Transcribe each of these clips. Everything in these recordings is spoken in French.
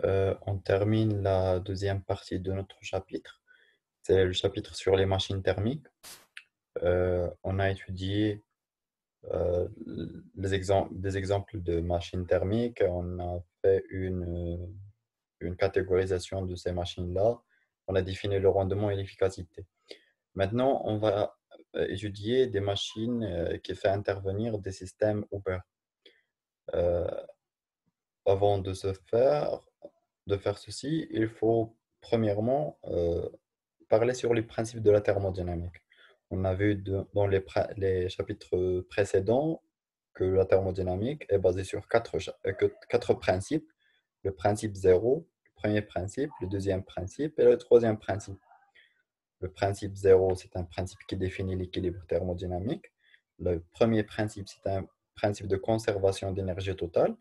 On termine la deuxième partie de notre chapitre. C'est le chapitre sur les machines thermiques. On a étudié des exemples de machines thermiques. On a fait une catégorisation de ces machines-là. On a défini le rendement et l'efficacité. Maintenant, on va étudier des machines qui font intervenir des systèmes ouverts. Euh, Avant de faire ceci, il faut premièrement parler sur les principes de la thermodynamique. On a vu dans les chapitres précédents que la thermodynamique est basée sur quatre principes. Le principe zéro, le premier principe, le deuxième principe et le troisième principe. Le principe zéro, c'est un principe qui définit l'équilibre thermodynamique. Le premier principe, c'est un principe de conservation d'énergie totale.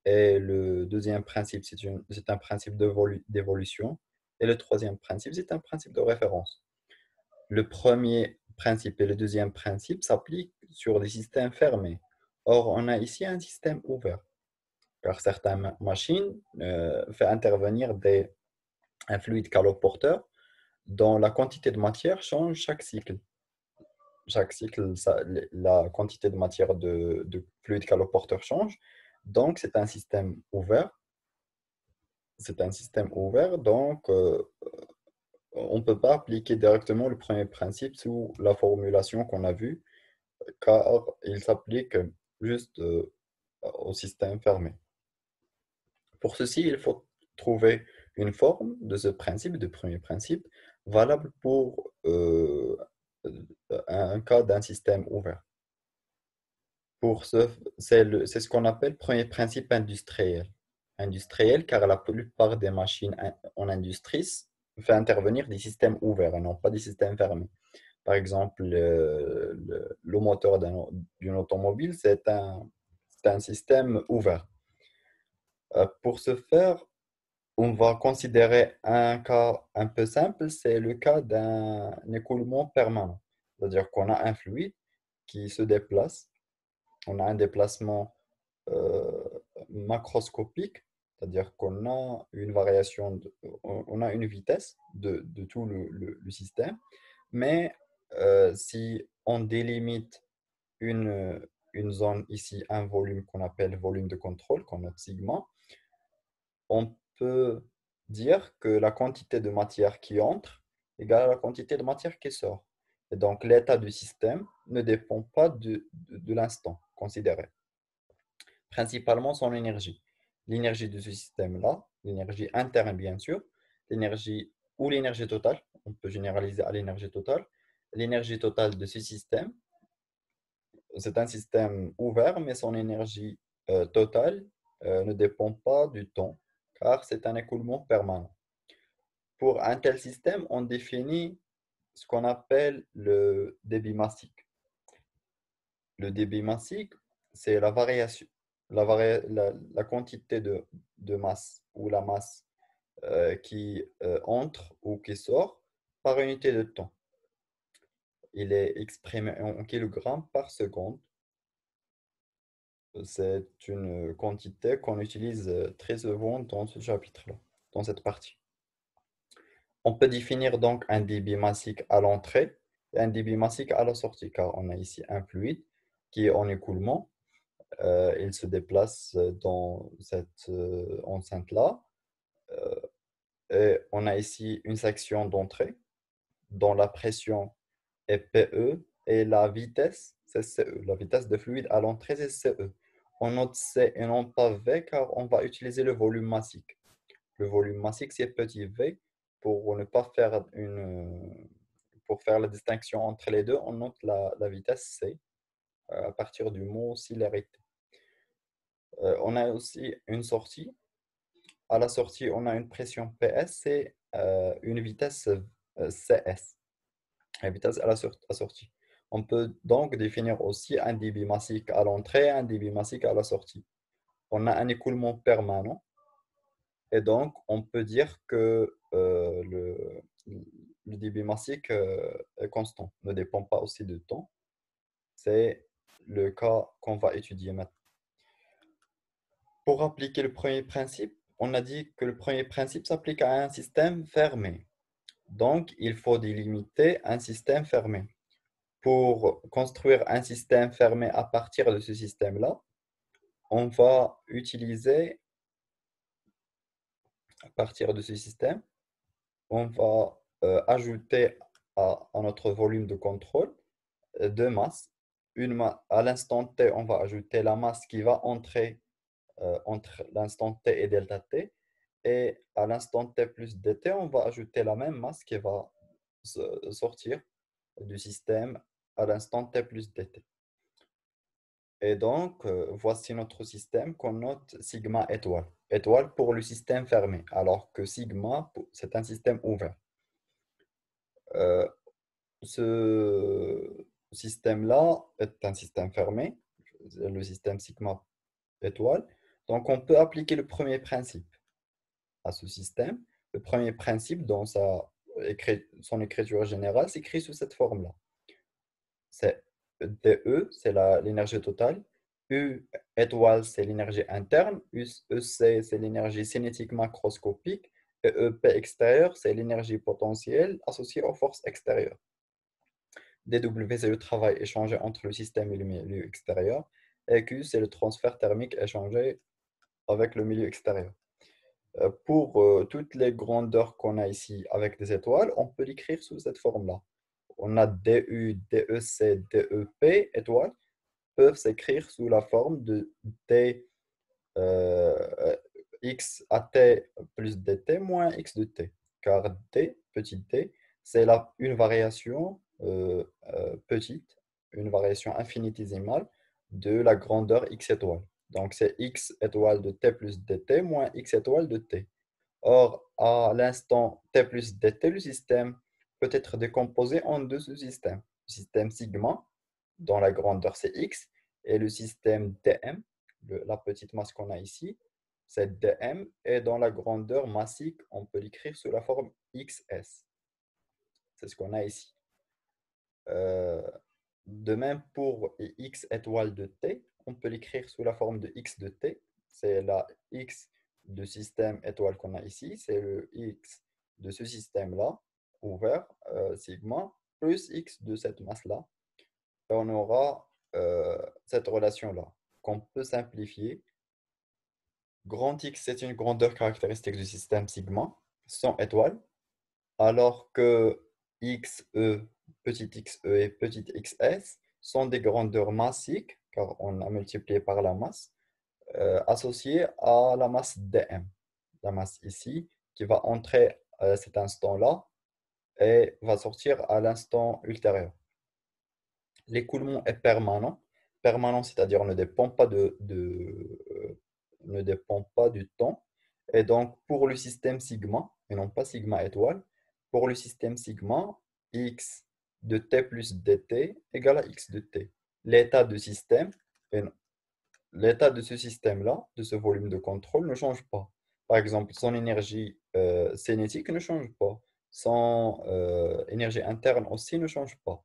Et le deuxième principe, c'est un principe d'évolution. Et le troisième principe, c'est un principe de référence. Le premier principe et le deuxième principe s'appliquent sur des systèmes fermés. Or, on a ici un système ouvert, car certaines machines font intervenir un fluide caloporteur dont la quantité de matière change chaque cycle. Chaque cycle, la quantité de matière de fluide caloporteur change. Donc, c'est un système ouvert, donc on ne peut pas appliquer directement le premier principe sous la formulation qu'on a vue, car il s'applique juste au système fermé. Pour ceci, il faut trouver une forme de ce principe, de premier principe, valable pour un cas d'un système ouvert. C'est ce qu'on appelle premier principe industriel. Industriel, car la plupart des machines en industrie fait intervenir des systèmes ouverts et non pas des systèmes fermés. Par exemple, le moteur d'une automobile, c'est un système ouvert. Pour ce faire, on va considérer un cas un peu simple, c'est le cas d'un écoulement permanent. C'est-à-dire qu'on a un fluide qui se déplace, on a un déplacement euh, macroscopique, c'est-à-dire qu'on a une variation, on a une vitesse de tout le système, mais si on délimite une zone ici, un volume qu'on appelle volume de contrôle, qu'on note sigma, on peut dire que la quantité de matière qui entre égale à la quantité de matière qui sort. Et donc l'état du système ne dépend pas de l'instant considéré, principalement son énergie. L'énergie de ce système-là, l'énergie interne bien sûr, l'énergie ou l'énergie totale, on peut généraliser à l'énergie totale. L'énergie totale de ce système, c'est un système ouvert, mais son énergie totale ne dépend pas du temps, car c'est un écoulement permanent. Pour un tel système, on définit ce qu'on appelle le débit massique. Le débit massique, c'est la variation, la quantité de masse ou la masse qui entre ou qui sort par unité de temps. Il est exprimé en kilogrammes par seconde. C'est une quantité qu'on utilise très souvent dans ce chapitre-là, dans cette partie. On peut définir donc un débit massique à l'entrée et un débit massique à la sortie, car on a ici un fluide qui est en écoulement. Il se déplace dans cette enceinte-là. Euh, et on a ici une section d'entrée dont la pression est PE et la vitesse, c'est CE. La vitesse de fluide à l'entrée, c'est CE. On note C et non pas V car on va utiliser le volume massique. Le volume massique, c'est petit v. Pour ne pas faire pour faire la distinction entre les deux, on note la vitesse c à partir du mot célérité. On a aussi une sortie. À la sortie, on a une pression PS et une vitesse CS, la vitesse à la sortie. On peut donc définir aussi un débit massique à l'entrée et un débit massique à la sortie. On a un écoulement permanent. Et donc, on peut dire que le débit massique est constant, ne dépend pas aussi de temps. C'est le cas qu'on va étudier maintenant. Pour appliquer le premier principe, on a dit que le premier principe s'applique à un système fermé. Donc, il faut délimiter un système fermé. Pour construire un système fermé à partir de ce système-là, on va utiliser, à partir de ce système, on va ajouter à notre volume de contrôle deux masses. À l'instant T, on va ajouter la masse qui va entrer entre l'instant T et delta T. Et à l'instant T plus dt, on va ajouter la même masse qui va sortir du système à l'instant T plus dt. Et donc, voici notre système qu'on note sigma étoile. Étoile pour le système fermé, alors que sigma, c'est un système ouvert. Euh, Ce système-là est un système fermé, le système sigma étoile. Donc, on peut appliquer le premier principe à ce système. Le premier principe, dans son écriture générale, s'écrit sous cette forme-là. C'est DE, c'est l'énergie totale. U étoile, c'est l'énergie interne. EC, c'est l'énergie cinétique macroscopique. Et EP extérieur, c'est l'énergie potentielle associée aux forces extérieures. DW, c'est le travail échangé entre le système et le milieu extérieur. Et Q, c'est le transfert thermique échangé avec le milieu extérieur. Pour toutes les grandeurs qu'on a ici avec des étoiles, on peut l'écrire sous cette forme-là. On a DU, DEC, DEP, étoiles, peuvent s'écrire sous la forme de D euh, x à t plus dt moins x de t. Car d, petit d, c'est une variation petite, une variation infinitésimale de la grandeur x étoile. Donc c'est x étoile de t plus dt moins x étoile de t. Or, à l'instant t plus dt, le système peut être décomposé en deux sous-systèmes. Le système sigma, dont la grandeur c'est x, et le système dm, la petite masse qu'on a ici, c'est dm, et dans la grandeur massique, on peut l'écrire sous la forme xs. C'est ce qu'on a ici. Euh, de même pour x étoile de t, on peut l'écrire sous la forme de x de t. C'est la x de système étoile qu'on a ici. C'est le x de ce système-là, ouvert, sigma, plus x de cette masse-là. Et on aura cette relation-là qu'on peut simplifier. Grand X, c'est une grandeur caractéristique du système sigma, sans étoile, alors que XE, petit xe et petit xs sont des grandeurs massiques, car on a multiplié par la masse, associées à la masse dm. La masse ici, qui va entrer à cet instant-là et va sortir à l'instant ultérieur. L'écoulement est permanent. Permanent, c'est-à-dire ne dépend pas ne dépend pas du temps. Et donc, pour le système sigma, et non pas sigma étoile, pour le système sigma, x de t plus dt égale à x de t. L'état de système, et l'état de ce système-là, de ce volume de contrôle, ne change pas. Par exemple, son énergie cinétique ne change pas. Son énergie interne aussi ne change pas.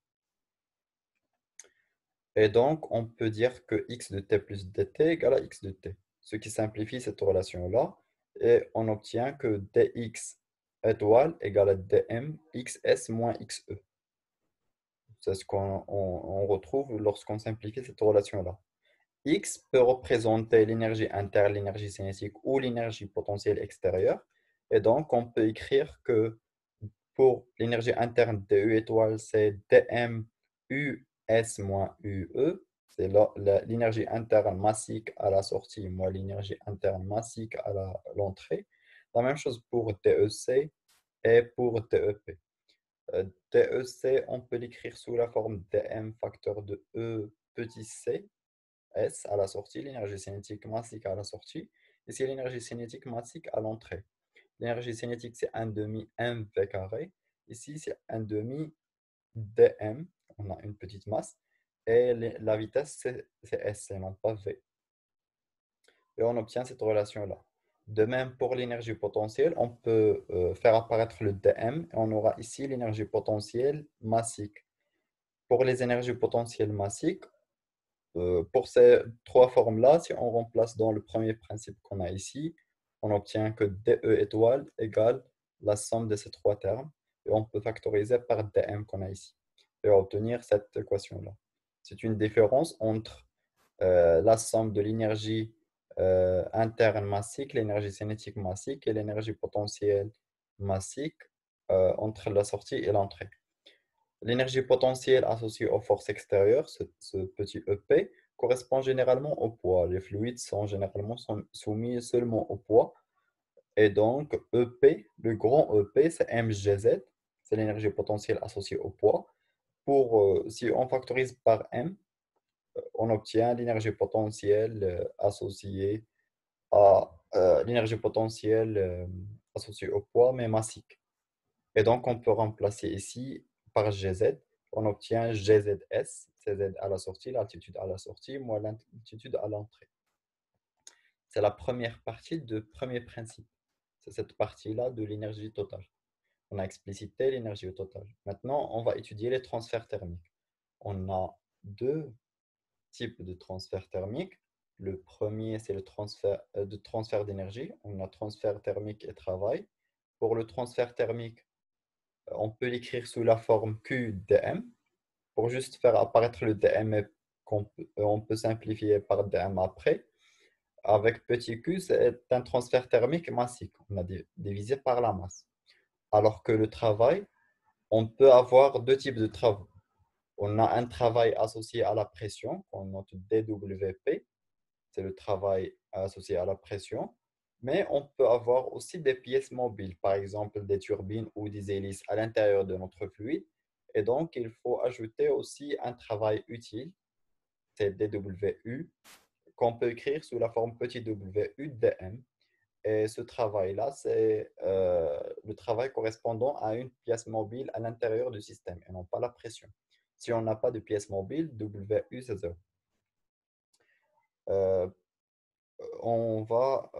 Et donc, on peut dire que x de t plus dt égale à x de t, ce qui simplifie cette relation-là. Et on obtient que dx étoile égale à dm xs moins xe. C'est ce qu'on retrouve lorsqu'on simplifie cette relation-là. X peut représenter l'énergie interne, l'énergie cinétique ou l'énergie potentielle extérieure. Et donc, on peut écrire que pour l'énergie interne de U étoile, c'est dm US moins UE. C'est l'énergie interne massique à la sortie moins l'énergie interne massique à l'entrée. La même chose pour DEC et pour DEP. DEC, on peut l'écrire sous la forme dm facteur de E petit c, S à la sortie, l'énergie cinétique massique à la sortie. Ici, l'énergie cinétique massique à l'entrée. L'énergie cinétique, c'est 1 demi mv carré. Ici, c'est 1 demi dm. On a une petite masse. Et la vitesse, c'est S, et non pas V. Et on obtient cette relation-là. De même, pour l'énergie potentielle, on peut faire apparaître le dm. Et on aura ici l'énergie potentielle massique. Pour les énergies potentielles massiques, pour ces trois formes-là, si on remplace dans le premier principe qu'on a ici, on obtient que dE étoile égale la somme de ces trois termes. Et on peut factoriser par dm qu'on a ici et obtenir cette équation-là. C'est une différence entre la somme de l'énergie interne massique, l'énergie cinétique massique et l'énergie potentielle massique entre la sortie et l'entrée. L'énergie potentielle associée aux forces extérieures, ce petit EP, correspond généralement au poids. Les fluides sont généralement soumis seulement au poids. Et donc, EP, le grand EP, c'est mgz, c'est l'énergie potentielle associée au poids. Si on factorise par m, on obtient l'énergie potentielle associée à l'énergie potentielle associée au poids, mais massique. Et donc, on peut remplacer ici par Gz. On obtient GZS, Cz à la sortie, l'altitude à la sortie, moins l'altitude à l'entrée. C'est la première partie du premier principe. C'est cette partie-là de l'énergie totale. On a explicité l'énergie totale. Maintenant, on va étudier les transferts thermiques. On a deux types de transferts thermiques. Le premier, c'est le transfert d'énergie. On a transfert thermique et travail. Pour le transfert thermique, on peut l'écrire sous la forme QdM. Pour juste faire apparaître le dm, on peut simplifier par dm après. Avec petit q, c'est un transfert thermique massique. On a divisé par la masse. Alors que le travail, on peut avoir deux types de travaux. On a un travail associé à la pression, qu'on note DWP, c'est le travail associé à la pression. Mais on peut avoir aussi des pièces mobiles, par exemple des turbines ou des hélices à l'intérieur de notre fluide. Et donc, il faut ajouter aussi un travail utile, c'est DWU, qu'on peut écrire sous la forme petit w dm. Et ce travail-là, c'est le travail correspondant à une pièce mobile à l'intérieur du système et non pas la pression. Si on n'a pas de pièce mobile, WU, c'est 0. Euh, on va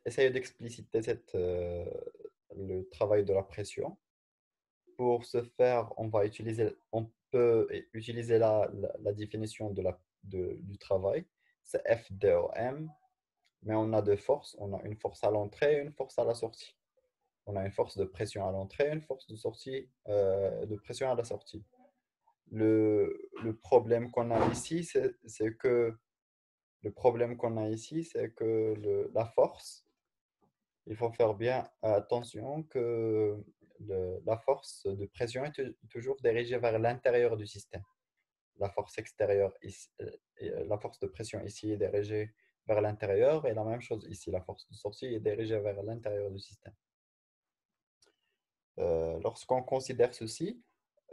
essayer d'expliciter le travail de la pression. Pour ce faire, on peut utiliser la définition du travail. C'est FDOM, mais on a deux forces. On a une force à l'entrée et une force à la sortie. On a une force de pression à l'entrée et une force de pression à la sortie. Le problème qu'on a ici, c'est que la force, il faut faire bien attention que la force de pression est toujours dirigée vers l'intérieur du système. La force extérieure, la force de pression ici est dirigée vers l'intérieur et la même chose ici, la force de sortie est dirigée vers l'intérieur du système. Lorsqu'on considère ceci,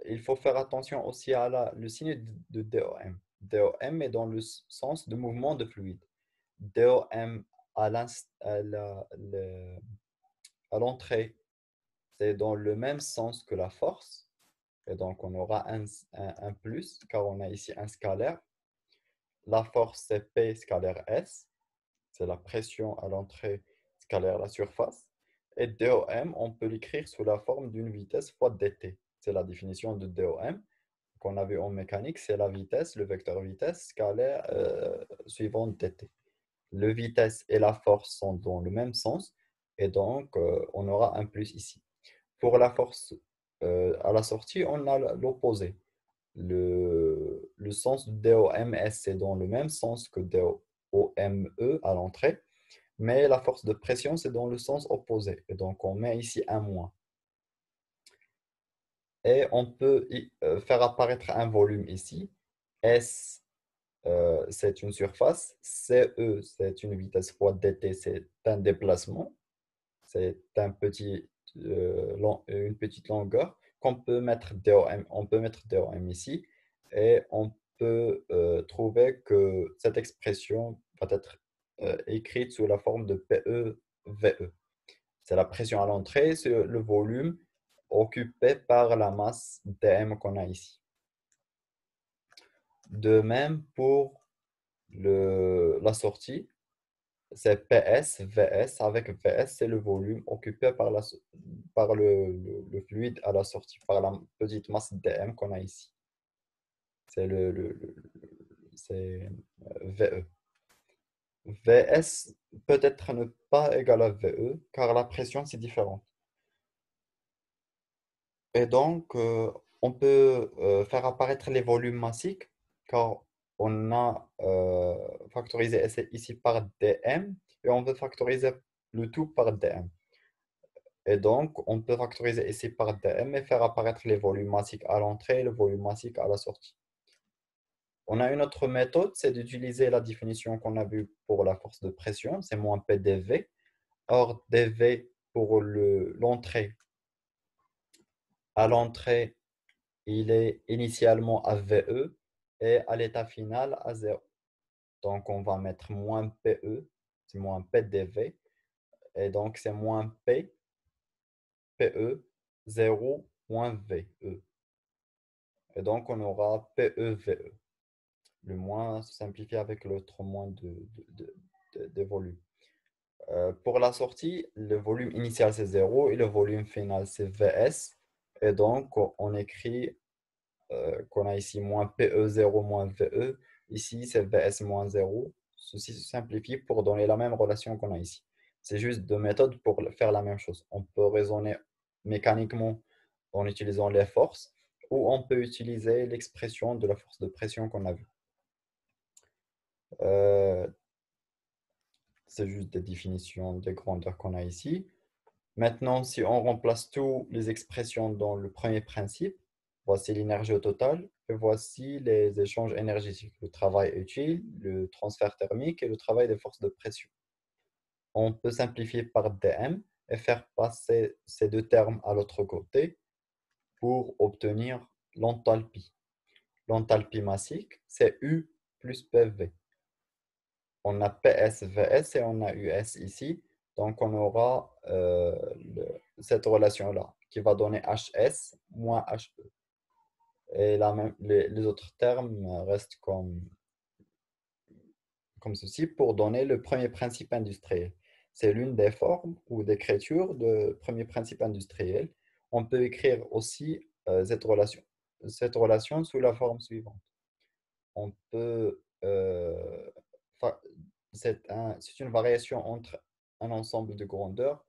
il faut faire attention aussi à le signe de DOM. DOM est dans le sens de mouvement de fluide. DOM à l'entrée, c'est dans le même sens que la force. Et donc, on aura un plus, car on a ici un scalaire. La force, c'est P scalaire S. C'est la pression à l'entrée scalaire la surface. Et DOM, on peut l'écrire sous la forme d'une vitesse fois dt. C'est la définition de DOM qu'on a vu en mécanique, c'est la vitesse, le vecteur vitesse scalaire suivant dt. Le vitesse et la force sont dans le même sens et donc on aura un plus ici. Pour la force à la sortie, on a l'opposé. Le sens de DOMS c'est dans le même sens que DOME à l'entrée, mais la force de pression c'est dans le sens opposé. Et donc on met ici un moins. Et on peut faire apparaître un volume ici. S, c'est une surface. CE, c'est une vitesse fois dt, c'est un déplacement. C'est une petite longueur qu'on peut mettre DOM. On peut mettre DOM ici et on peut trouver que cette expression va être écrite sous la forme de PE-VE. C'est la pression à l'entrée, c'est le volume occupé par la masse dm qu'on a ici. De même pour la sortie, c'est PS, VS. Avec VS, c'est le volume occupé par le fluide à la sortie, par la petite masse dm qu'on a ici. C'est c'est VE. Vs peut-être ne pas égal à VE, car la pression, c'est différent. Et donc, on peut faire apparaître les volumes massiques, car on a factorisé ici par dm, et on veut factoriser le tout par dm. Et donc, on peut factoriser ici par dm et faire apparaître les volumes massiques à l'entrée et le volume massique à la sortie. On a une autre méthode, c'est d'utiliser la définition qu'on a vue pour la force de pression, c'est moins P dV. Or, dV pour l'entrée, à l'entrée, il est initialement à VE et à l'état final à 0. Donc, on va mettre moins PE, c'est moins P dV, et donc c'est moins P, PE, 0, moins VE. Et donc, on aura PE, VE. Le moins se simplifie avec l'autre moins de volume. Pour la sortie, le volume initial c'est 0 et le volume final c'est Vs. Et donc, on écrit qu'on a ici moins PE0 moins VE. Ici, c'est VS moins 0. Ceci se simplifie pour donner la même relation qu'on a ici. C'est juste deux méthodes pour faire la même chose. On peut raisonner mécaniquement en utilisant les forces ou on peut utiliser l'expression de la force de pression qu'on a vue. Euh, c'est juste des définitions des grandeurs qu'on a ici. Maintenant, si on remplace toutes les expressions dans le premier principe, voici l'énergie au total et voici les échanges énergétiques, le travail utile, le transfert thermique et le travail des forces de pression. On peut simplifier par dm et faire passer ces deux termes à l'autre côté pour obtenir l'enthalpie. L'enthalpie massique, c'est U plus PV. On a PS, VS et on a US ici. Donc, on aura cette relation-là qui va donner HS moins HE. Et les autres termes restent comme ceci pour donner le premier principe industriel. C'est l'une des formes ou d'écriture de premier principe industriel. On peut écrire aussi cette relation sous la forme suivante. On peut fa- c'est une variation entre un ensemble de grandeurs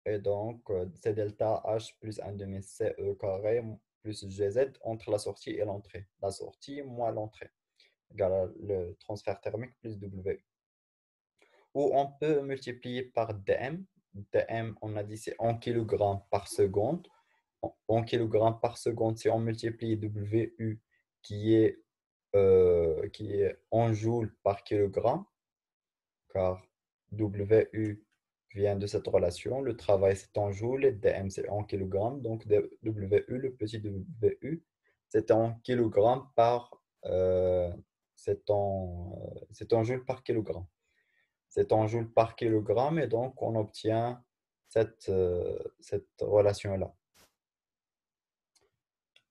et donc c'est delta H plus 1 demi CE carré plus GZ entre la sortie et l'entrée. La sortie moins l'entrée égale à le transfert thermique plus W. Ou on peut multiplier par dm. dm, on a dit c'est en kilogrammes par seconde. En kilogrammes par seconde, si on multiplie WU qui est en joules par kilogramme, car WU vient de cette relation. Le travail, c'est en joules et dm, c'est en kilogrammes. Donc, WU, le petit WU, c'est en kilogrammes c'est en joules par kilogramme. C'est en joules par kilogramme et donc on obtient cette relation-là.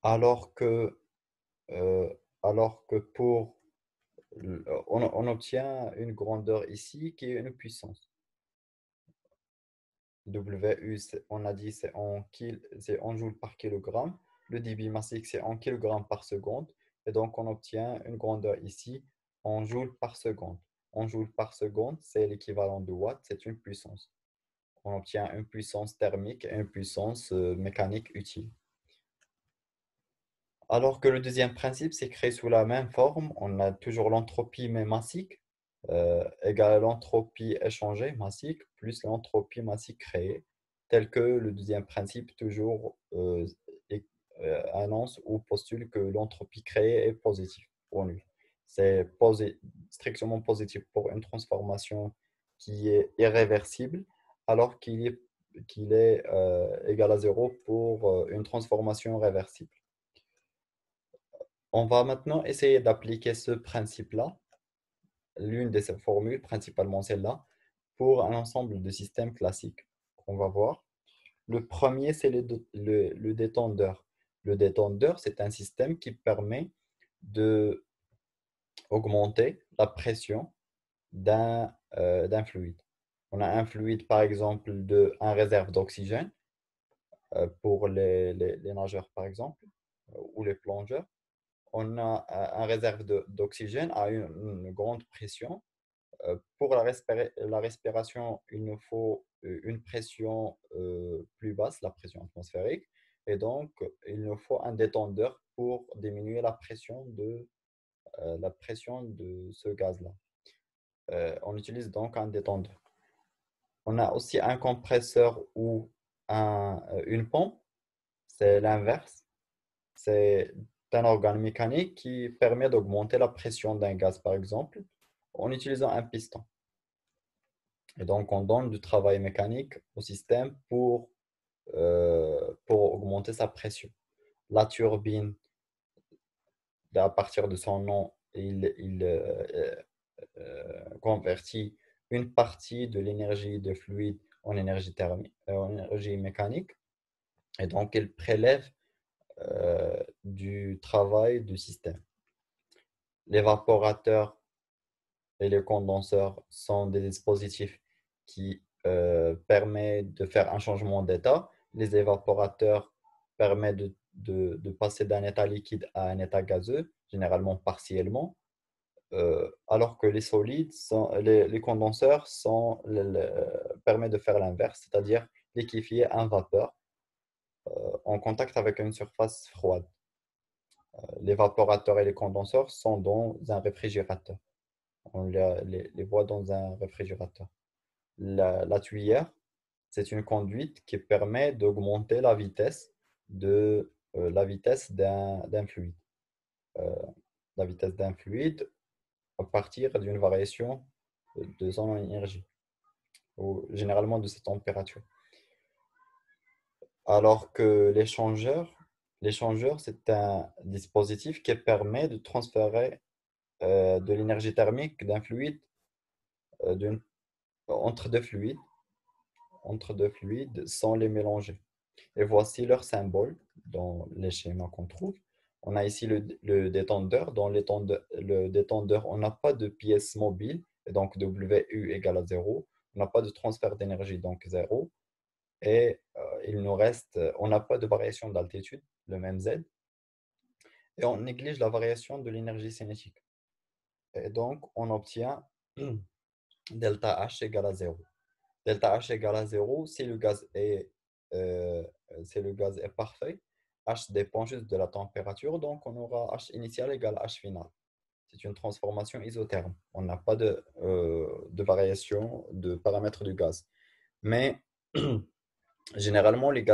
Alors que, euh, alors que pour on obtient une grandeur ici qui est une puissance. WU, on a dit c'est en joules par kilogramme. Le débit massique, c'est en kilogrammes par seconde. Et donc, on obtient une grandeur ici en joules par seconde. En joules par seconde, c'est l'équivalent de watts, c'est une puissance. On obtient une puissance thermique et une puissance mécanique utile. Alors que le deuxième principe s'écrit sous la même forme, on a toujours l'entropie mais massique égale à l'entropie échangée massique plus l'entropie massique créée, tel que le deuxième principe toujours annonce ou postule que l'entropie créée est positive pour lui. C'est strictement positif pour une transformation qui est irréversible, alors qu'il est égal à zéro pour une transformation réversible. On va maintenant essayer d'appliquer ce principe-là, l'une de ces formules, principalement celle-là, pour un ensemble de systèmes classiques qu'on va voir. Le premier, c'est le détendeur. Le détendeur, c'est un système qui permet de augmenter la pression d'un fluide. On a un fluide, par exemple, un réserve d'oxygène pour les nageurs, par exemple, ou les plongeurs. On a un réserve d'oxygène à une grande pression Pour la respiration, il nous faut une pression plus basse, la pression atmosphérique, et donc il nous faut un détendeur pour diminuer la pression de ce gaz-là. On utilise donc un détendeur. On a aussi un compresseur ou une pompe, c'est l'inverse. C'est un organe mécanique qui permet d'augmenter la pression d'un gaz, par exemple, en utilisant un piston. Et donc, on donne du travail mécanique au système pour augmenter sa pression. La turbine, à partir de son nom, il convertit une partie de l'énergie de fluide en énergie thermique, en énergie mécanique. Et donc, il prélève du travail du système. L'évaporateur et les condenseurs sont des dispositifs qui permettent de faire un changement d'état. Les évaporateurs permettent de passer d'un état liquide à un état gazeux, généralement partiellement, alors que les condenseurs permettent de faire l'inverse, c'est-à-dire liquéfier un vapeur en contact avec une surface froide. L'évaporateur et les condenseurs sont dans un réfrigérateur. On les voit dans un réfrigérateur. La tuyère, c'est une conduite qui permet d'augmenter la vitesse d'un fluide. Euh, la vitesse d'un fluide à partir d'une variation de son énergie, ou généralement de sa température. Alors que l'échangeur, c'est un dispositif qui permet de transférer de l'énergie thermique d'un fluide euh, d'une- entre deux fluides, sans les mélanger. Et voici leur symbole dans les schémas qu'on trouve. On a ici le détendeur. Dans le détendeur, on n'a pas de pièce mobile, et donc WU égale à 0. On n'a pas de transfert d'énergie, donc 0. Et il nous reste, on n'a pas de variation d'altitude, le même Z. Et on néglige la variation de l'énergie cinétique. Et donc, on obtient delta H égale à 0. Delta H égale à 0 euh, si le gaz est parfait. H dépend juste de la température, donc on aura H initial égale H final. C'est une transformation isotherme. On n'a pas de variation de paramètres du gaz. Mais généralement, les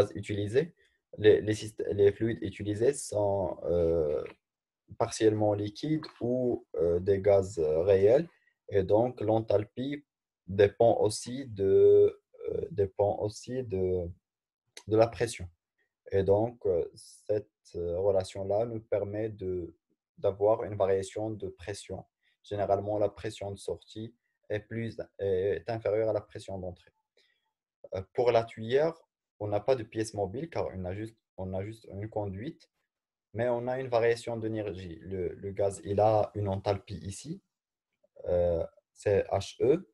fluides utilisés sont partiellement liquides ou des gaz réels. Et donc, l'enthalpie dépend aussi de la pression. Et donc, cette relation-là nous permet d'avoir une variation de pression. Généralement, la pression de sortie est inférieure à la pression d'entrée. Pour la tuyère, on n'a pas de pièce mobile car on a juste une conduite, mais on a une variation d'énergie. Le gaz, il a une enthalpie ici, euh, c'est HE,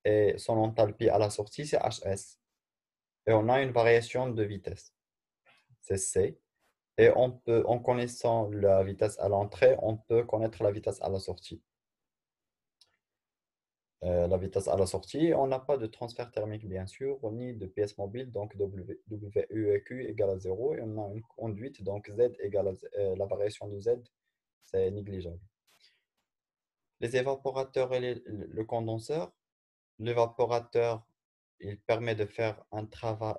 et son enthalpie à la sortie, c'est HS. Et on a une variation de vitesse, c'est C. Et en connaissant la vitesse à l'entrée, on peut connaître la vitesse à la sortie. La vitesse à la sortie, on n'a pas de transfert thermique, bien sûr, ni de pièce mobile, donc WU et Q égale à 0. Et on a une conduite, donc Z égale la variation de Z, c'est négligeable. Les évaporateurs et le condenseur. L'évaporateur, il permet de faire un transfert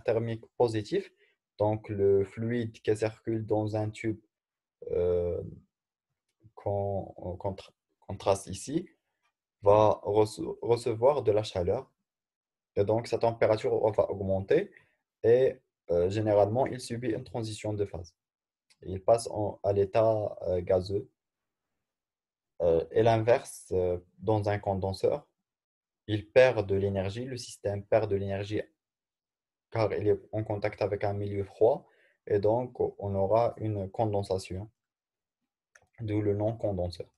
thermique positif. Donc, le fluide qui circule dans un tube euh, qu'on trace ici va recevoir de la chaleur. Et donc, sa température va augmenter et généralement, il subit une transition de phase. Il passe à l'état gazeux. Et l'inverse, dans un condenseur, il perd de l'énergie, le système perd de l'énergie car il est en contact avec un milieu froid et donc on aura une condensation, d'où le nom condenseur.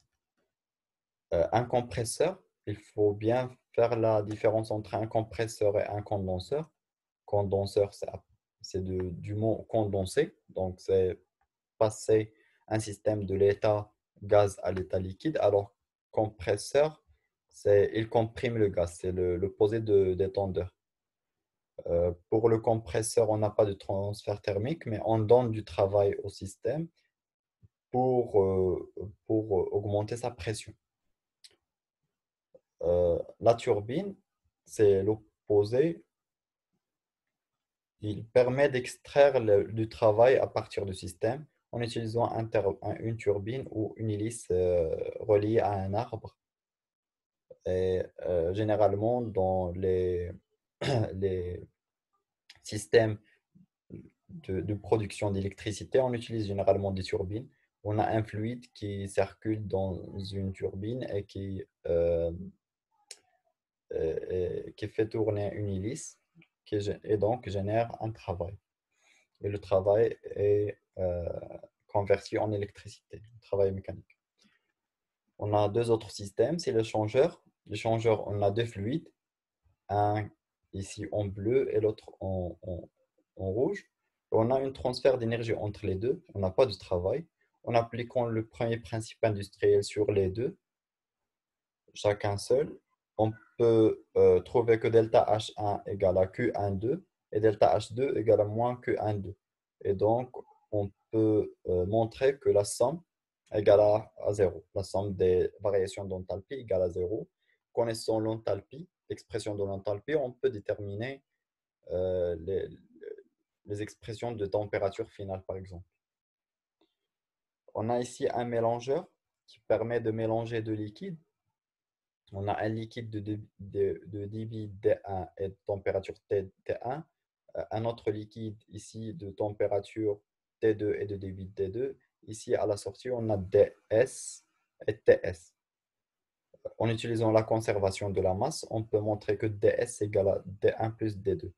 Un compresseur, il faut bien faire la différence entre un compresseur et un condenseur. Condenseur, c'est du mot condenser, donc c'est passer un système de l'état gaz à l'état liquide, alors compresseur, il comprime le gaz, c'est l'opposé d'étendeur. Pour le compresseur, on n'a pas de transfert thermique, mais on donne du travail au système pour augmenter sa pression. La turbine, c'est l'opposé. Il permet d'extraire du travail à partir du système en utilisant une turbine ou une hélice reliée à un arbre. Et généralement, dans les systèmes de production d'électricité, on utilise généralement des turbines. On a un fluide qui circule dans une turbine qui fait tourner une hélice et donc génère un travail. Et le travail est converti en électricité, le travail mécanique. On a deux autres systèmes, c'est le changeur. Le changeur, on a deux fluides, un ici en bleu et l'autre en rouge. On a un transfert d'énergie entre les deux, on n'a pas de travail. En appliquant le premier principe industriel sur les deux, chacun seul, on peut trouver que delta H1 égale à Q12 et delta H2 égale à moins Q12. Et donc, on peut montrer que la somme égale à 0. La somme des variations d'enthalpie égale à 0. Connaissant l'enthalpie, l'expression de l'enthalpie, on peut déterminer euh, les, les expressions de température finale, par exemple. On a ici un mélangeur qui permet de mélanger deux liquides. On a un liquide de débit D1 et de température T1, un autre liquide ici de température T2 et de débit D2. Ici, à la sortie, on a DS et TS. En utilisant la conservation de la masse, on peut montrer que DS égale à D1 plus D2.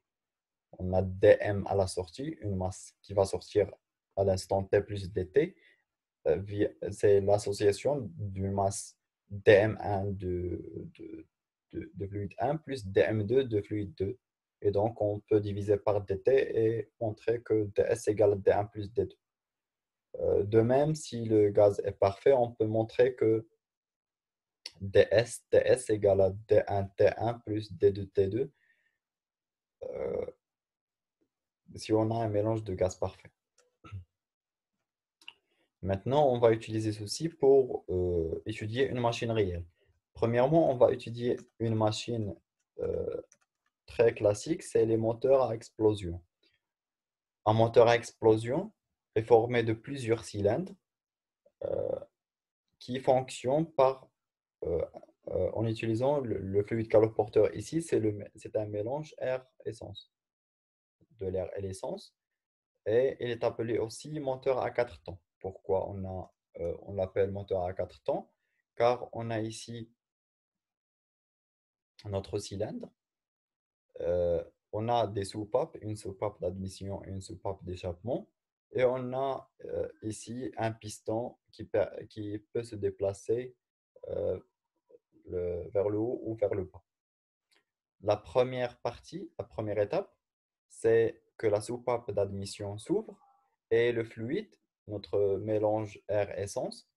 On a dm à la sortie, une masse qui va sortir à l'instant T plus dt. C'est l'association d'une masse dm1 de fluide 1 plus dm2 de fluide 2. Et donc, on peut diviser par dt et montrer que ds égale d1 plus d2. De même, si le gaz est parfait, on peut montrer que ds égale à d1 t1 plus d2 t2 si on a un mélange de gaz parfait. Maintenant, on va utiliser ceci pour étudier une machine réelle. Premièrement, on va étudier une machine très classique, c'est les moteurs à explosion. Un moteur à explosion est formé de plusieurs cylindres qui fonctionnent euh, en utilisant le fluide caloporteur. Ici, c'est un mélange air-essence, de l'air et l'essence. Et il est appelé aussi moteur à quatre temps. Pourquoi on l'appelle moteur à quatre temps? Car on a ici notre cylindre. Euh, on a des soupapes, une soupape d'admission et une soupape d'échappement. Et on a ici un piston qui peut se déplacer euh, vers le haut ou vers le bas. La première partie, la première étape, c'est que la soupape d'admission s'ouvre et le fluide, notre mélange air-essence,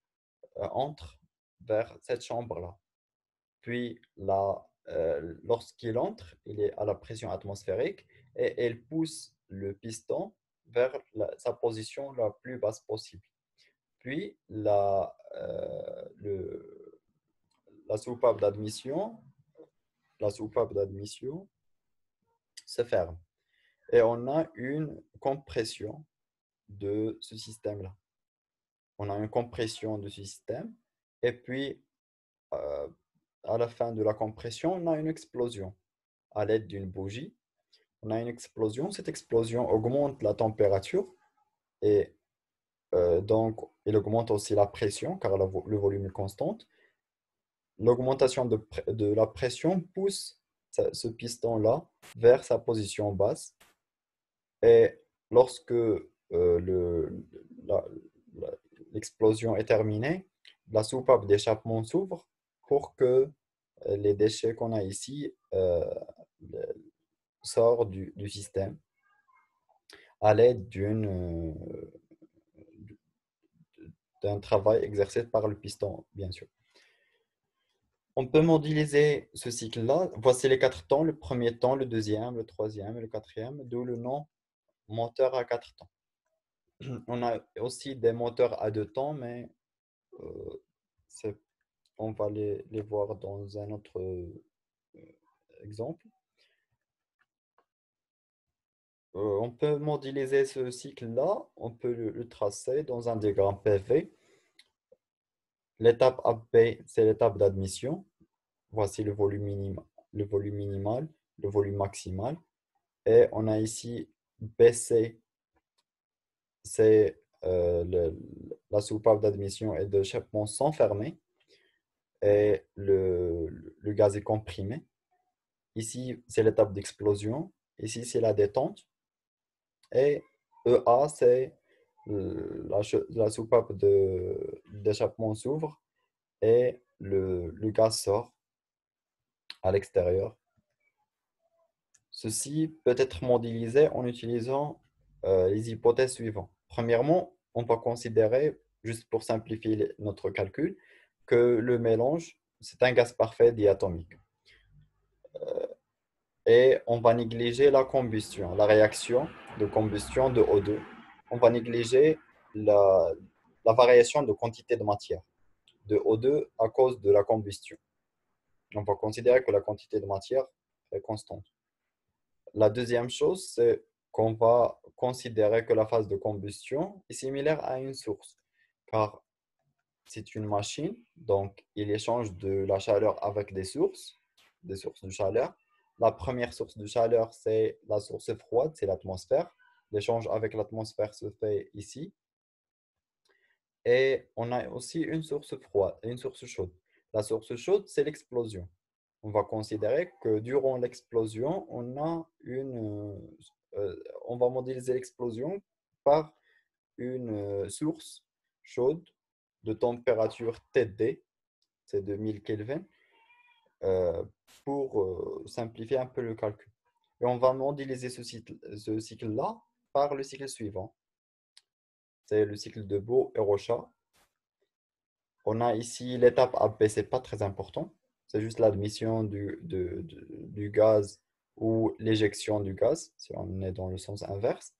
entre vers cette chambre-là. Puis, lorsqu'il entre, il est à la pression atmosphérique et elle pousse le piston vers sa position la plus basse possible. Puis, la soupape d'admission, la soupape d'admission se ferme et on a une compression de ce système-là. On a une compression de ce système et puis euh, à la fin de la compression, on a une explosion à l'aide d'une bougie. On a une explosion. Cette explosion augmente la température et donc il augmente aussi la pression car le volume est constant. L'augmentation de la pression pousse ce piston-là vers sa position basse et lorsque la- l'explosion est terminée, la soupape d'échappement s'ouvre pour que les déchets qu'on a ici sortent du système à l'aide d'un travail exercé par le piston, bien sûr. On peut modéliser ce cycle-là. Voici les quatre temps, le premier temps, le deuxième, le troisième et le quatrième, d'où le nom moteur à quatre temps. On a aussi des moteurs à deux temps, mais euh, c'est- on va les voir dans un autre exemple. On peut modéliser ce cycle-là, on peut le tracer dans un diagramme PV. L'étape AB, c'est l'étape d'admission. Voici le volume minimal, le volume maximal. Et on a ici BC, c'est la soupape d'admission et d'échappement sont fermées et le gaz est comprimé. Ici, c'est l'étape d'explosion. Ici, c'est la détente. Et EA, c'est la soupape d'échappement s'ouvre et le gaz sort à l'extérieur. Ceci peut être modélisé en utilisant les hypothèses suivantes. Premièrement, on va considérer, juste pour simplifier notre calcul, que le mélange, c'est un gaz parfait diatomique. Et on va négliger la combustion, la réaction de combustion de O2. On va négliger la, la variation de quantité de matière de O2 à cause de la combustion. On va considérer que la quantité de matière est constante. La deuxième chose, c'est qu'on va considérer que la phase de combustion est similaire à une source, car c'est une machine, donc il échange de la chaleur avec des sources de chaleur. La première source de chaleur, c'est la source froide, c'est l'atmosphère. L'échange avec l'atmosphère se fait ici. Et on a aussi une source froide et une source chaude. La source chaude, c'est l'explosion. On va considérer que durant l'explosion, on va modéliser l'explosion par une source chaude de température TD, c'est de 1000 Kelvin, euh, pour simplifier un peu le calcul. Et on va modéliser ce cycle-là par le cycle suivant. C'est le cycle de Beau-Hérocha. On a ici l'étape AB, c'est pas très important. C'est juste l'admission du gaz ou l'éjection du gaz, si on est dans le sens inverse.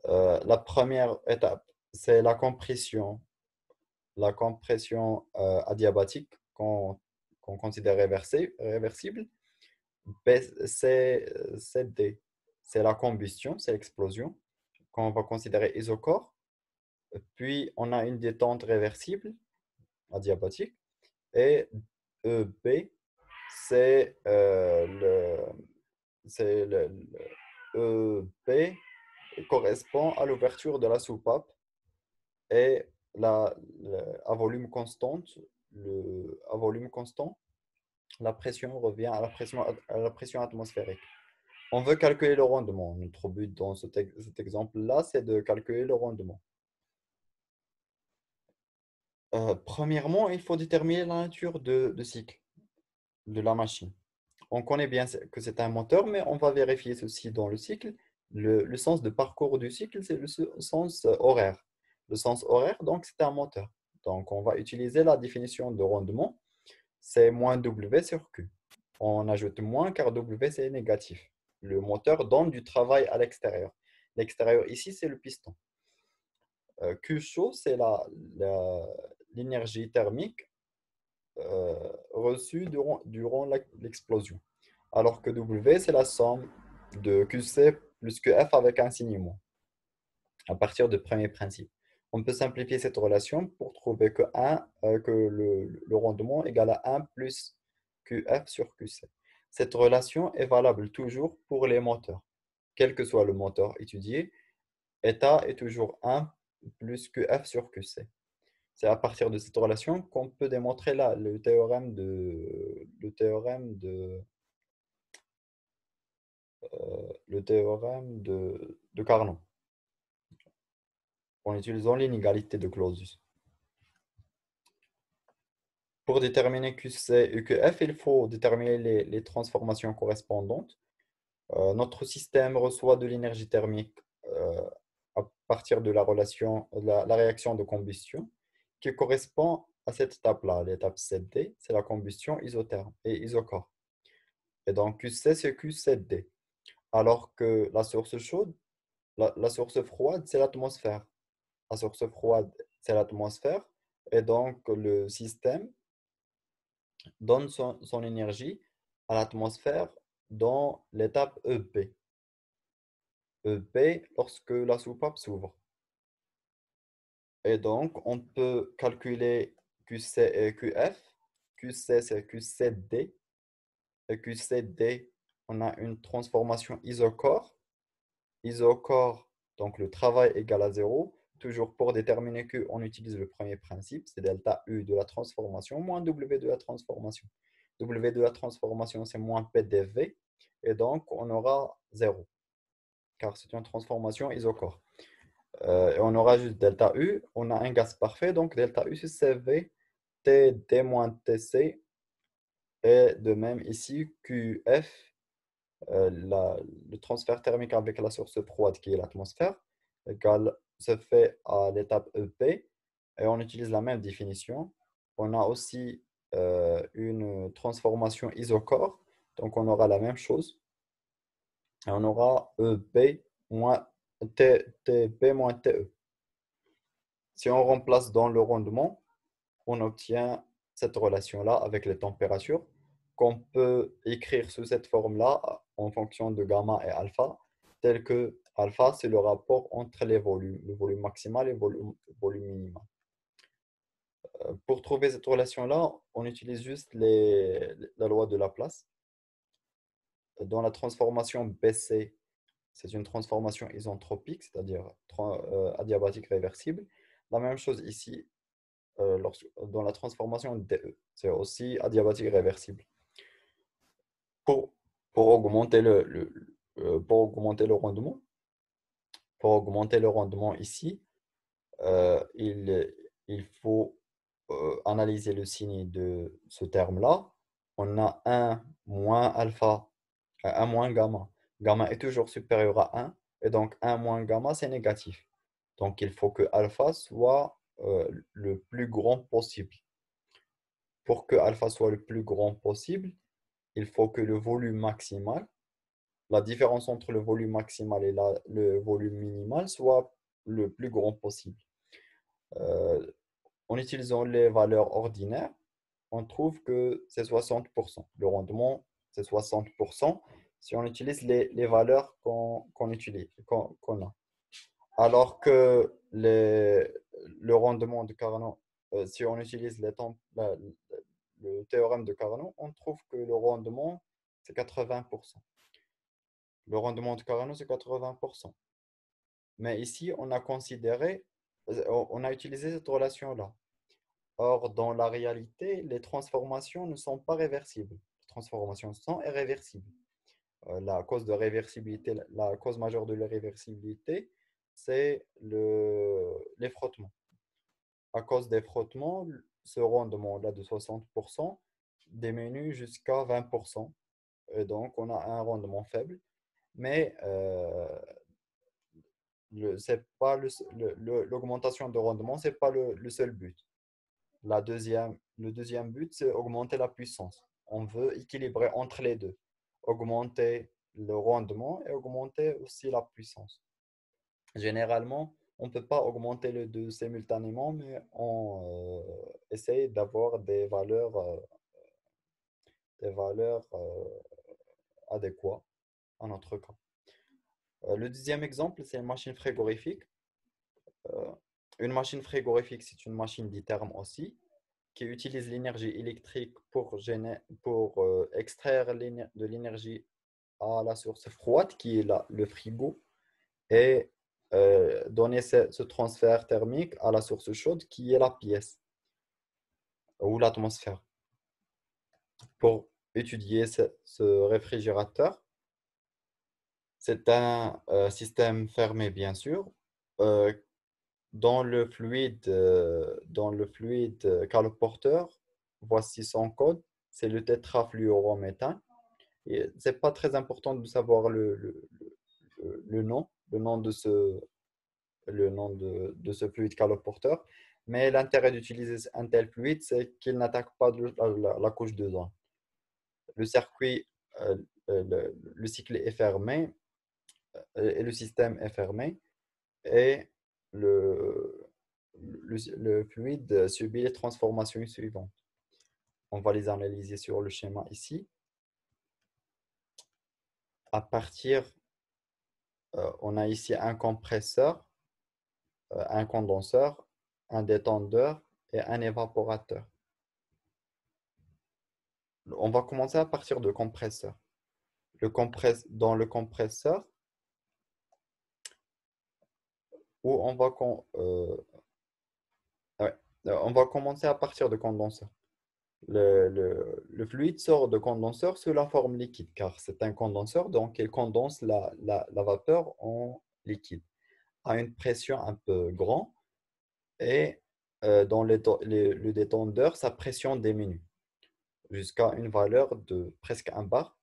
La première étape, c'est la compression adiabatique qu'on considère réversible. B, D, c'est la combustion, c'est l'explosion, qu'on va considérer isochore. Puis, on a une détente réversible, adiabatique. Et EB, c'est EB correspond à l'ouverture de la soupape et à volume constant, à volume constant, la pression revient à la pression atmosphérique. On veut calculer le rendement. Notre but dans cet exemple-là, c'est de calculer le rendement. Premièrement, il faut déterminer la nature de cycle de la machine. On connaît bien que c'est un moteur, mais on va vérifier ceci dans le cycle. Le sens de parcours du cycle, c'est le sens horaire. Le sens horaire, donc, c'est un moteur. Donc, on va utiliser la définition de rendement. C'est moins W sur Q. On ajoute moins car W, c'est négatif. Le moteur donne du travail à l'extérieur. L'extérieur, ici, c'est le piston. Q chaud, c'est l'énergie thermique reçue durant l'explosion. Alors que W, c'est la somme de QC plus QF avec un signe moins, à partir du premier principe. On peut simplifier cette relation pour trouver que le rendement égale à 1 plus QF sur QC. Cette relation est valable toujours pour les moteurs. Quel que soit le moteur étudié, état est toujours 1 plus QF sur QC. C'est à partir de cette relation qu'on peut démontrer là, le théorème de Carnot en utilisant l'inégalité de Clausius. Pour déterminer QC et QF, il faut déterminer les transformations correspondantes. Notre système reçoit de l'énergie thermique à partir de la réaction de combustion qui correspond à cette étape-là. L'étape 7D, c'est la combustion isotherme et isochore. Et donc QC, c'est Q7D. Alors que la source chaude, la source froide, c'est l'atmosphère. La source froide, c'est l'atmosphère. Et donc le système donne son énergie à l'atmosphère dans l'étape EP. EP lorsque la soupape s'ouvre. Et donc, on peut calculer QC et QF. QC, c'est QCD. Et QCD, on a une transformation isochore. Isochore, donc le travail égal à zéro. Toujours pour déterminer Q, on utilise le premier principe, c'est delta U de la transformation moins W de la transformation. W de la transformation, c'est moins P dV. Et donc, on aura zéro, car c'est une transformation isochore. Et on aura juste delta U, on a un gaz parfait, donc delta U c'est CV, TD moins TC, et de même ici QF, le transfert thermique avec la source froide qui est l'atmosphère, se fait à l'étape EP, et on utilise la même définition. On a aussi une transformation isochore, donc on aura la même chose, et on aura EP moins TB moins TE. Si on remplace dans le rendement, on obtient cette relation-là avec les températures qu'on peut écrire sous cette forme-là en fonction de gamma et alpha, tel que alpha, c'est le rapport entre les volumes, le volume maximal et le volume minimal. Pour trouver cette relation-là, on utilise juste la loi de Laplace. Dans la transformation BC, c'est une transformation isentropique, c'est-à-dire adiabatique réversible. La même chose ici, dans la transformation DE. C'est aussi adiabatique réversible. Pour, pour augmenter pour augmenter le rendement, ici, il faut analyser le signe de ce terme-là. On a un moins alpha, un moins gamma. Gamma est toujours supérieur à 1, et donc un moins gamma, c'est négatif. Donc il faut que alpha soit le plus grand possible. Pour que alpha soit le plus grand possible, il faut que le volume maximal, la différence entre le volume maximal et le volume minimal soit le plus grand possible. Euh, En utilisant les valeurs ordinaires, on trouve que c'est 60%. Le rendement, c'est 60% si on utilise les valeurs qu'on a. Alors que le rendement de Carnot, si on utilise le théorème de Carnot, on trouve que le rendement, c'est 80%. Le rendement de Carnot, c'est 80%. Mais ici, on a utilisé cette relation-là. Or, dans la réalité, les transformations ne sont pas réversibles. Les transformations sont irréversibles. La cause de réversibilité, la cause majeure de l'irréversibilité, c'est les frottements. À cause des frottements, ce rendement-là de 60% diminue jusqu'à 20%. Et donc, on a un rendement faible. Mais l'augmentation de rendement, ce n'est pas le seul but. Le deuxième but, c'est augmenter la puissance. On veut équilibrer entre les deux, augmenter le rendement et augmenter aussi la puissance. Généralement, on ne peut pas augmenter les deux simultanément, mais on essaye d'avoir des valeurs adéquates à notre cas. Le deuxième exemple, c'est une machine frigorifique. Euh, une machine frigorifique, c'est une machine d'itherme aussi, qui utilise l'énergie électrique pour extraire de l'énergie à la source froide, qui est le frigo, et donner ce transfert thermique à la source chaude, qui est la pièce ou l'atmosphère. Pour étudier ce réfrigérateur, c'est un système fermé, bien sûr. Euh, dans le fluide caloporteur, voici son code, c'est le tétrafluorométhane. Et c'est pas très important de savoir le nom de ce fluide caloporteur, Mais l'intérêt d'utiliser un tel fluide, c'est qu'il n'attaque pas la couche d'ozone. Le circuit, le cycle est fermé et le système est fermé et le fluide subit les transformations suivantes. On va les analyser sur le schéma ici. À partir, on a ici un compresseur, un condenseur, un détendeur et un évaporateur. On va commencer à partir de compresseur. Dans le compresseur, où ouais, on va commencer à partir de condenseur. Le fluide sort de condenseur sous la forme liquide, car c'est un condenseur, donc il condense la vapeur en liquide à une pression un peu grande et dans le détendeur, sa pression diminue jusqu'à une valeur de presque 1 bar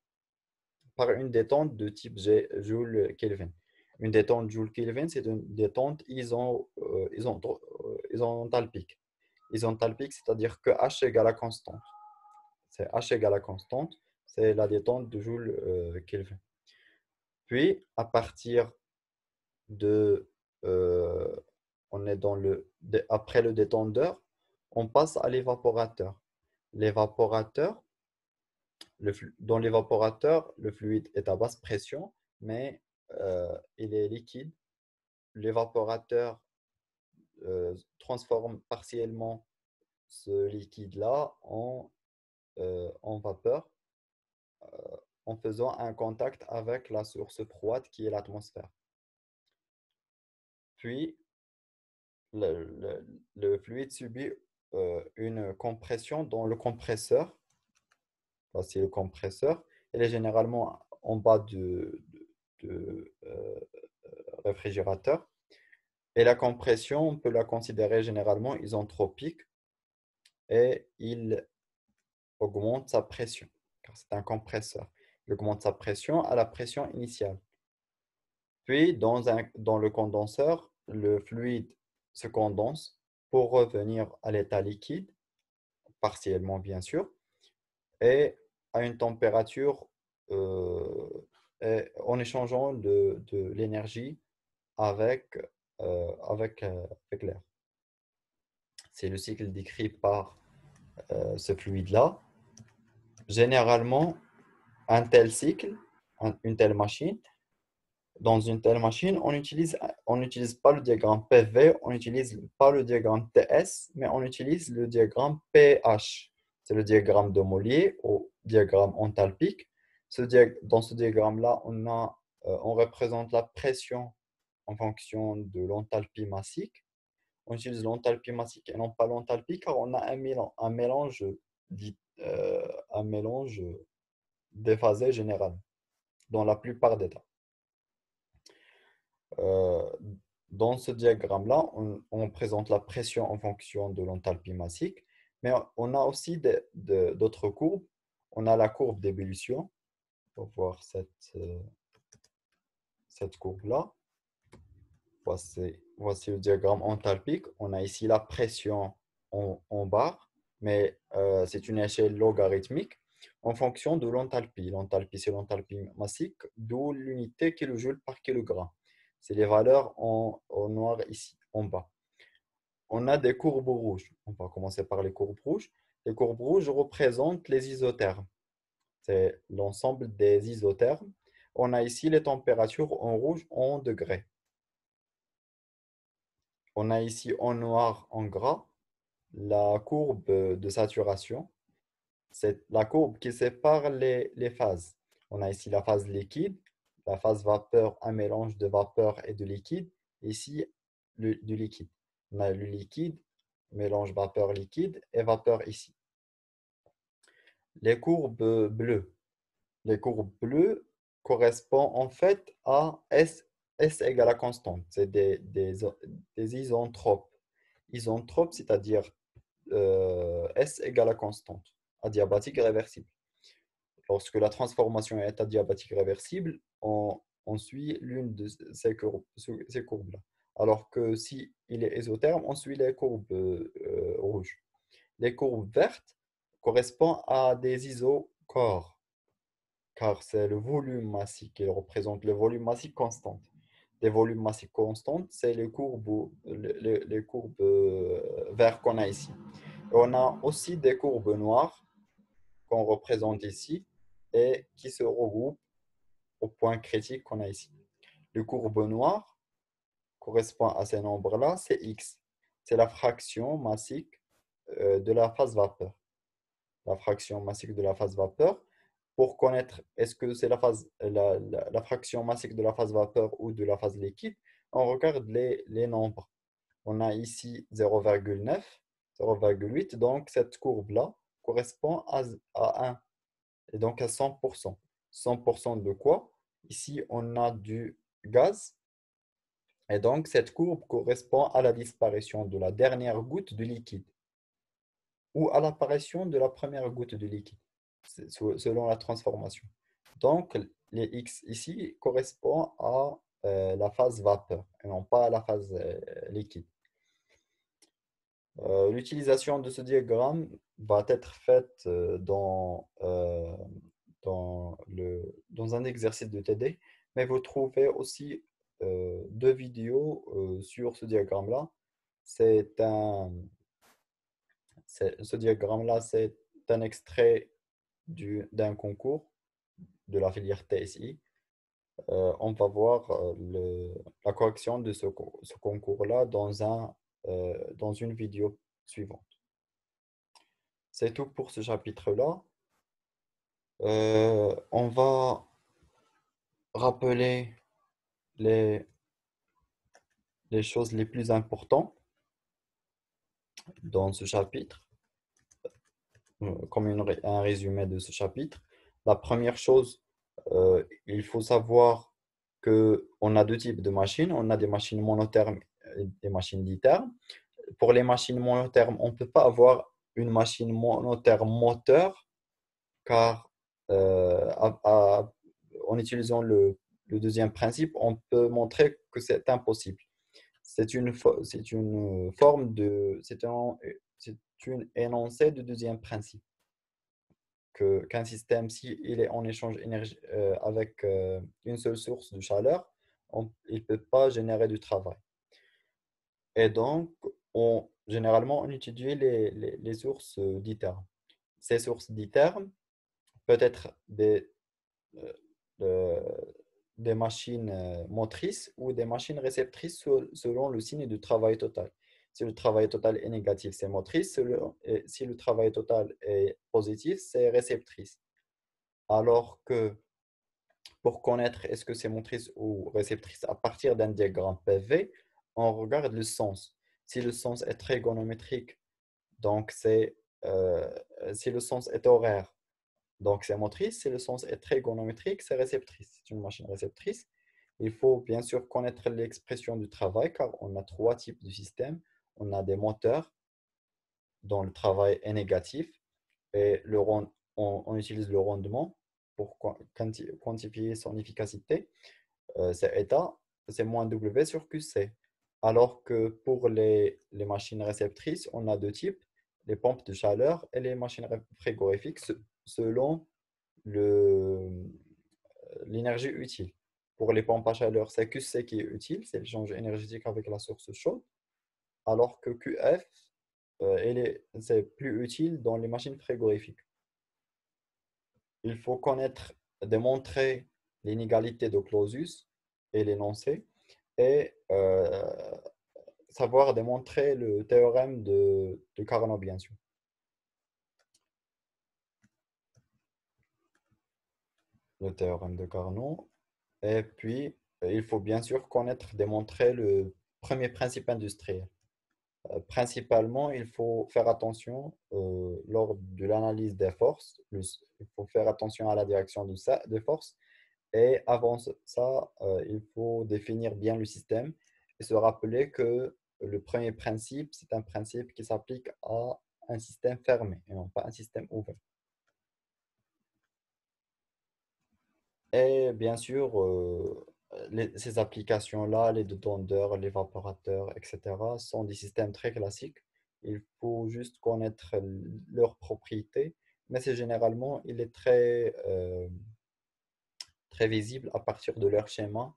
par une détente de type Joule Kelvin. Une détente Joule Kelvin, c'est une détente isenthalpique. Isenthalpique, c'est-à-dire que H égale à constante. C'est H égale à constante, c'est la détente de Joule Kelvin. Puis, à partir de, euh, on est après le détendeur, on passe à l'évaporateur. L'évaporateur, dans l'évaporateur, le fluide est à basse pression, mais il est liquide. L'évaporateur transforme partiellement ce liquide-là en vapeur en faisant un contact avec la source froide qui est l'atmosphère. Puis, le fluide subit une compression dans le compresseur. Voici le compresseur. Il est généralement en bas du réfrigérateur. Et la compression, on peut la considérer généralement isentropique et il augmente sa pression, car c'est un compresseur. Il augmente sa pression à la pression initiale. Puis, dans le condenseur, le fluide se condense pour revenir à l'état liquide, partiellement bien sûr, et à une température en échangeant de l'énergie avec, avec l'air. C'est le cycle décrit par ce fluide-là. Généralement, un tel cycle, une telle machine, dans une telle machine, on n'utilise pas le diagramme PV, on n'utilise pas le diagramme TS, mais on utilise le diagramme PH. C'est le diagramme de Mollier ou diagramme enthalpique. Dans ce diagramme-là, on représente la pression en fonction de l'enthalpie massique. On utilise l'enthalpie massique et non pas l'enthalpie car on a un mélange déphasé général dans la plupart des cas. Euh, Dans ce diagramme-là, on présente la pression en fonction de l'enthalpie massique, mais on a aussi d'autres courbes. On a la courbe d'ébullition. On va voir cette courbe-là. Voici le diagramme enthalpique. On a ici la pression en barre, mais c'est une échelle logarithmique en fonction de l'enthalpie. L'enthalpie, c'est l'enthalpie massique, d'où l'unité kilojoule par kilogramme. C'est les valeurs en noir ici, en bas. On a des courbes rouges. On va commencer par les courbes rouges. Les courbes rouges représentent les isothermes. C'est l'ensemble des isothermes. On a ici les températures en rouge en degrés. On a ici en noir, en gras, la courbe de saturation. C'est la courbe qui sépare les phases. On a ici la phase liquide, la phase vapeur, un mélange de vapeur et de liquide. Ici, du liquide. On a le liquide, mélange vapeur-liquide et vapeur ici. Les courbes bleues. Les courbes bleues correspondent en fait à S égale à constante. C'est des isentropes. Isentrope, c'est-à-dire S égale à constante, adiabatique réversible. Lorsque la transformation est adiabatique réversible, on suit l'une de ces courbes-là. Alors que si il est isotherme, on suit les courbes rouges. Les courbes vertes correspondent à des isochores, car c'est le volume massique qui représente le volume massique constant. Des volumes massiques constants, c'est les courbes vertes qu'on a ici. Et on a aussi des courbes noires qu'on représente ici et qui se regroupent au point critique qu'on a ici. Les courbes noires correspondent à ces nombres-là, c'est X. C'est la fraction massique de la phase vapeur. La fraction massique de la phase vapeur. Pour connaître est-ce que c'est la fraction massique de la phase vapeur ou de la phase liquide, on regarde les nombres. On a ici 0,9, 0,8, donc cette courbe-là correspond à 1, et donc à 100%. 100% de quoi? Ici, on a du gaz, et donc cette courbe correspond à la disparition de la dernière goutte de liquide ou à l'apparition de la première goutte de liquide, selon la transformation. Donc, les X ici correspondent à la phase vapeur et non pas à la phase liquide. L'utilisation de ce diagramme va être faite dans un exercice de TD, mais vous trouvez aussi deux vidéos sur ce diagramme-là. C'est un, Ce diagramme-là, c'est un extrait d'un concours de la filière TSI. On va voir la correction de ce concours-là dans une vidéo suivante. C'est tout pour ce chapitre-là. On va rappeler les, les choses les plus importantes dans ce chapitre, comme un résumé de ce chapitre. La première chose, il faut savoir qu'on a deux types de machines. On a des machines monothermes et des machines dithermes. Pour les machines monothermes, on ne peut pas avoir une machine monotherme moteur, car en utilisant le deuxième principe, on peut montrer que c'est impossible. C'est une forme c'est une énoncé du deuxième principe, qu'un système, s'il est en échange avec une seule source de chaleur, il ne peut pas générer du travail. Et donc, généralement, on utilise les sources d'iternes. Ces sources d'iternes peuvent être euh, euh, des machines motrices ou des machines réceptrices selon le signe du travail total. Si le travail total est négatif, c'est motrice. Et si le travail total est positif, c'est réceptrice. Alors que pour connaître est-ce que c'est motrice ou réceptrice à partir d'un diagramme PV, on regarde le sens. Si le sens est trigonométrique, donc euh, si le sens est horaire, donc c'est motrice. Si le sens est trigonométrique, c'est réceptrice. C'est une machine réceptrice. Il faut bien sûr connaître l'expression du travail, car on a trois types de systèmes. On a des moteurs dont le travail est négatif et on utilise le rendement pour quantifier son efficacité. C'est eta, c'est moins W sur QC. Alors que pour les machines réceptrices, on a deux types, les pompes de chaleur et les machines frigorifiques selon l'énergie utile. Pour les pompes à chaleur, c'est QC qui est utile, c'est l'échange énergétique avec la source chaude, alors que QF, c'est plus utile dans les machines frigorifiques. Il faut connaître, démontrer l'inégalité de Clausius et l'énoncé, et savoir démontrer le théorème de Carnot, bien sûr. Le théorème de Carnot. Et puis, il faut bien sûr connaître, démontrer le premier principe industriel. Principalement, il faut faire attention lors de l'analyse des forces. Il faut faire attention à la direction des forces. Et avant ça, il faut définir bien le système et se rappeler que le premier principe, c'est un principe qui s'applique à un système fermé et non pas un système ouvert. Et bien sûr, ces applications-là, les détendeurs, l'évaporateur, etc., sont des systèmes très classiques. Il faut juste connaître leurs propriétés, mais c'est généralement, il est très visible à partir de leur schéma.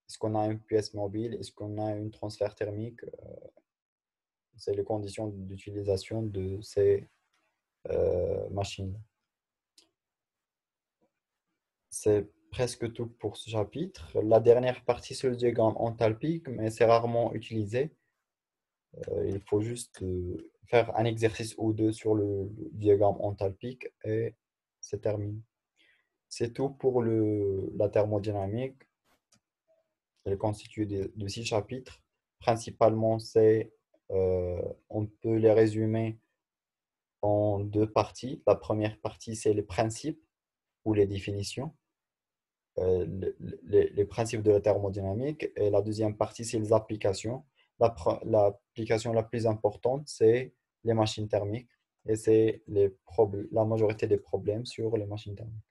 Est-ce qu'on a une pièce mobile? Est-ce qu'on a un transfert thermique? C'est les conditions d'utilisation de ces machines. C'est presque tout pour ce chapitre. La dernière partie, c'est le diagramme enthalpique, mais c'est rarement utilisé. Il faut juste faire un exercice ou deux sur le diagramme enthalpique et c'est terminé. C'est tout pour la thermodynamique. Elle est constituée de 6 chapitres. Principalement, on peut les résumer en 2 parties. La première partie, c'est les principes ou les définitions, les principes de la thermodynamique. Et la deuxième partie, c'est les applications. L'application la plus importante, c'est les machines thermiques. Et c'est la majorité des problèmes sur les machines thermiques.